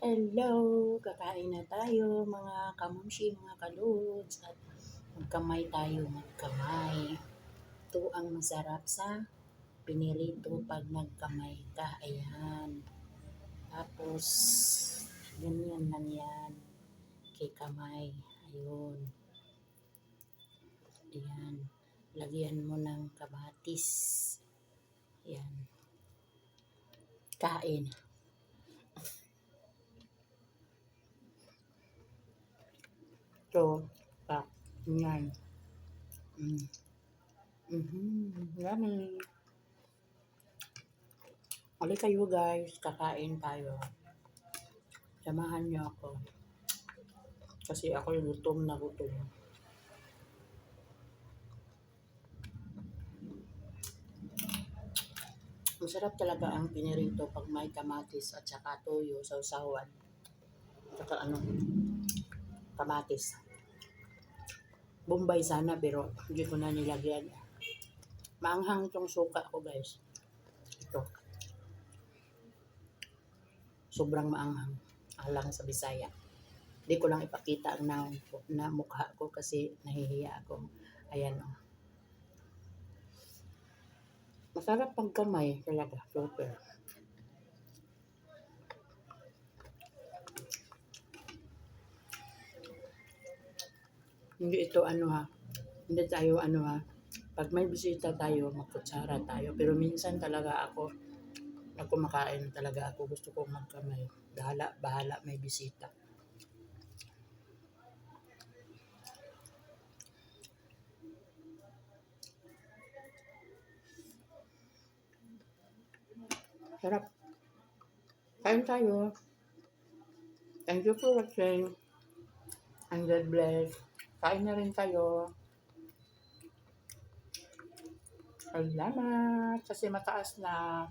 Hello! Kakain na tayo mga kamumshi, mga kaludes at magkamay tayo, magkamay. Ito ang masarap sa pinirito pag nagkamay ka. Ayan. Tapos, ganyan lang yan. Kay kamay. Ayun. Ayan. Lagyan mo ng kamatis. Ayan. Kain. Ito. Tak. Yan. Yummy. Hali kayo guys, kakain tayo. Samahan niyo ako. Kasi ako gutom na gutom. Masarap talaga ang pinirito pag may kamatis at saka toyo, sausawan. Saka kamatis. Bombay sana pero hindi ko na nilagyan. Maanghang itong suka ko guys. Ito. Sobrang maanghang. Alang sa Bisaya. Hindi ko lang ipakita ang na mukha ko kasi nahihiya ako. Ayan o. Masarap pang kamay talaga. Super. Hindi ito hindi tayo pag may bisita tayo, magkutsara tayo. Pero minsan talaga ako, pag kumakain talaga ako, gusto kong magkamay. Bahala may bisita. Sarap. Kain tayo. Thank you for watching. And God bless. Kain na rin tayo. Salamat kasi mataas na.